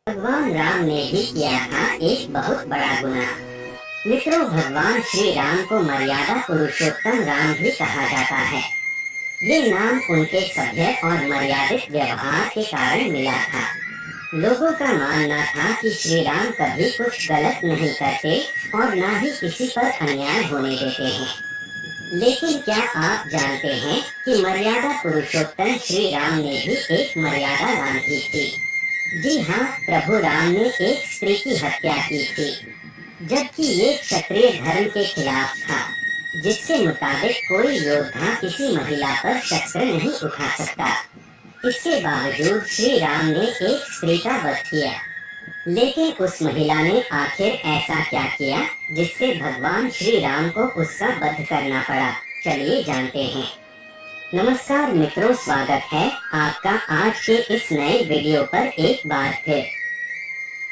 भगवान राम ने भी किया था एक बहुत बड़ा गुनाह। मित्रों, भगवान श्री राम को मर्यादा पुरुषोत्तम राम भी कहा जाता है। ये नाम उनके सभ्य और मर्यादित व्यवहार के कारण मिला था। लोगों का मानना था कि श्री राम कभी कुछ गलत नहीं करते और ना ही किसी पर अन्याय होने देते हैं। लेकिन क्या आप जानते हैं कि मर्यादा पुरुषोत्तम श्री राम ने भी एक मर्यादा बांधी थी। जी हाँ, प्रभु राम ने एक स्त्री की हत्या की थी, जबकि ये क्षत्रिय धर्म के खिलाफ था, जिसके मुताबिक कोई योद्धा किसी महिला पर शस्त्र नहीं उठा सकता। इसके बावजूद श्री राम ने एक स्त्री का वध किया। लेकिन उस महिला ने आखिर ऐसा क्या किया जिससे भगवान श्री राम को उसका वध करना पड़ा? चलिए जानते हैं। नमस्कार मित्रों, स्वागत है आपका आज के इस नए वीडियो पर एक बार फिर।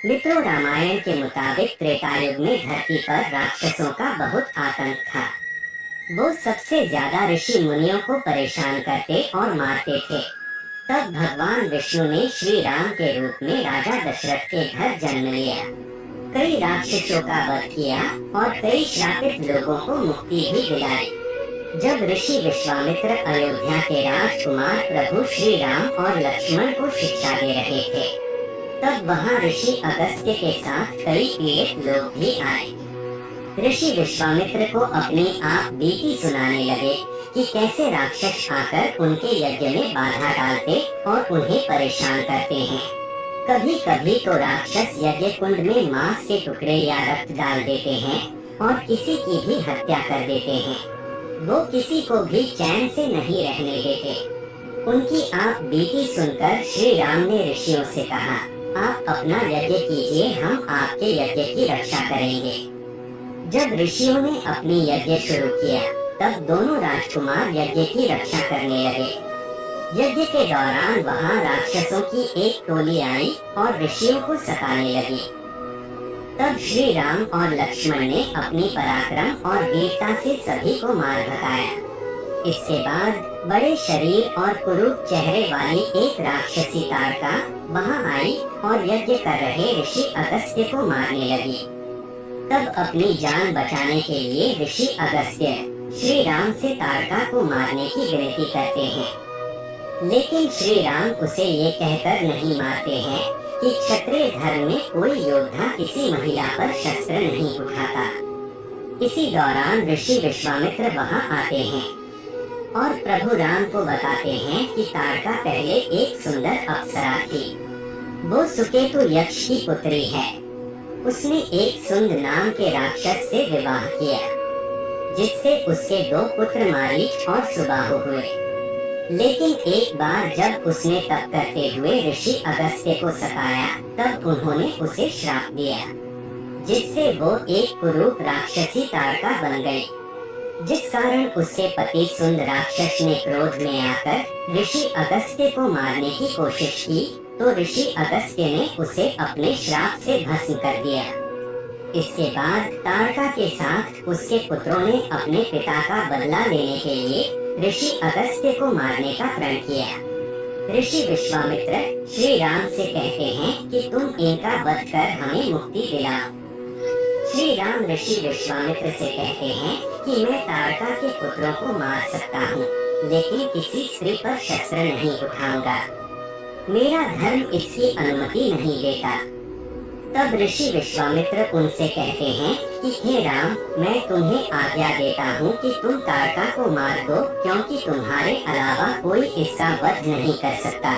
मित्रों, रामायण के मुताबिक त्रेता युग में धरती पर राक्षसों का बहुत आतंक था। वो सबसे ज्यादा ऋषि मुनियों को परेशान करते और मारते थे। तब भगवान विष्णु ने श्री राम के रूप में राजा दशरथ के घर जन्म लिया, कई राक्षसों का वध किया और कई श्रापित लोगों को मुक्ति भी दिलाई। जब ऋषि विश्वामित्र अयोध्या के राजकुमार प्रभु श्री राम और लक्ष्मण को शिक्षा दे रहे थे, तब वहां ऋषि अगस्त्य के साथ कई पीड़ित लोग भी आए। ऋषि विश्वामित्र को अपनी आप बीती सुनाने लगे कि कैसे राक्षस आकर उनके यज्ञ में बाधा डालते और उन्हें परेशान करते हैं। कभी कभी तो राक्षस यज्ञ कुंड में मांस के टुकड़े या रक्त डाल देते हैं और किसी की भी हत्या कर देते हैं। वो किसी को भी चैन से नहीं रहने देते। उनकी आप बीती सुनकर श्री राम ने ऋषियों से कहा, आप अपना यज्ञ कीजिए, हम आपके यज्ञ की रक्षा करेंगे। जब ऋषियों ने अपनी यज्ञ शुरू किया, तब दोनों राजकुमार यज्ञ की रक्षा करने लगे। यज्ञ के दौरान वहां राक्षसों की एक टोली आई और ऋषियों को सताने लगी। तब श्री राम और लक्ष्मण ने अपनी पराक्रम और वीरता से सभी को मार भगाया। इसके बाद बड़े शरीर और कुरूप चेहरे वाली एक राक्षसी ताड़का वहां आई और यज्ञ कर रहे ऋषि अगस्त्य को मारने लगी। तब अपनी जान बचाने के लिए ऋषि अगस्त्य श्री राम से ताड़का को मारने की विनती करते हैं। लेकिन श्री राम उसे ये कहकर नहीं मारते हैं कि क्षत्रिय धर्म में कोई योद्धा किसी महिला पर शस्त्र नहीं उठाता। इसी दौरान ऋषि विश्वामित्र वहां आते हैं और प्रभु राम को बताते हैं कि ताड़का पहले एक सुंदर अप्सरा थी। वो सुकेतु यक्ष की पुत्री है। उसने एक सुंद नाम के राक्षस से विवाह किया, जिससे उसके 2 पुत्र मारीच और सुबाहु हुए। लेकिन एक बार जब उसने तप करते हुए ऋषि अगस्त्य को सताया, तब उन्होंने उसे श्राप दिया, जिससे वो एक कुरूप राक्षसी ताड़का बन गई। जिस कारण उसके पति सुंद राक्षस ने क्रोध में आकर ऋषि अगस्त्य को मारने की कोशिश की, तो ऋषि अगस्त्य ने उसे अपने श्राप से भस्म कर दिया। इसके बाद ताड़का के साथ उसके पुत्रों ने अपने पिता का बदला लेने के लिए ऋषि अगस्त्य को मारने का प्रण किया। ऋषि विश्वामित्र श्री राम से कहते हैं कि तुम इनका वध कर हमें मुक्ति दिलाओ। श्री राम ऋषि विश्वामित्र से कहते हैं कि मैं ताड़का के पुत्रों को मार सकता हूँ, लेकिन किसी स्त्री पर शस्त्र नहीं उठाऊंगा। मेरा धर्म इसकी अनुमति नहीं देता। तब ऋषि विश्वामित्र उनसे कहते हैं कि हे राम, मैं तुम्हें आज्ञा देता हूँ कि तुम ताड़का को मार दो, क्योंकि तुम्हारे अलावा कोई इसका वध नहीं कर सकता।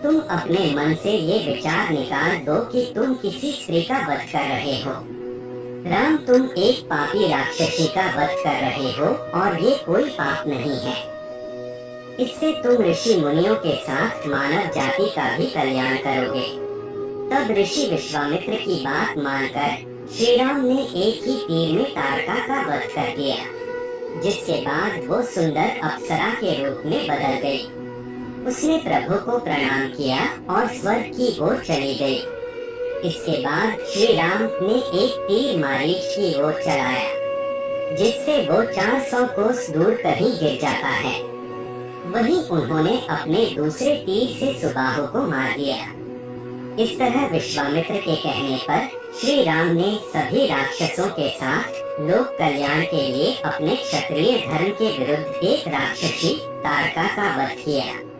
तुम अपने मन से ये विचार निकाल दो कि तुम किसी स्त्री का वध कर रहे हो। राम, तुम एक पापी राक्षसी का वध कर रहे हो और ये कोई पाप नहीं है। इससे तुम ऋषि मुनियों के साथ मानव जाति का भी कल्याण करोगे। तब ऋषि विश्वामित्र की बात मानकर श्री राम ने एक ही तीर में ताड़का का वध कर दिया, जिसके बाद वो सुंदर अप्सरा के रूप में बदल गई। उसने प्रभु को प्रणाम किया और स्वर्ग की ओर चली गई। इसके बाद श्री राम ने एक तीर मारीच की ओर चलाया, जिससे वो 400 कोस दूर कहीं गिर जाता है। वहीं उन्होंने अपने दूसरे तीर से सुबाहु को मार दिया। इस तरह विश्वामित्र के कहने पर श्री राम ने सभी राक्षसों के साथ लोक कल्याण के लिए अपने क्षत्रिय धर्म के विरुद्ध एक राक्षसी तारका का वध किया।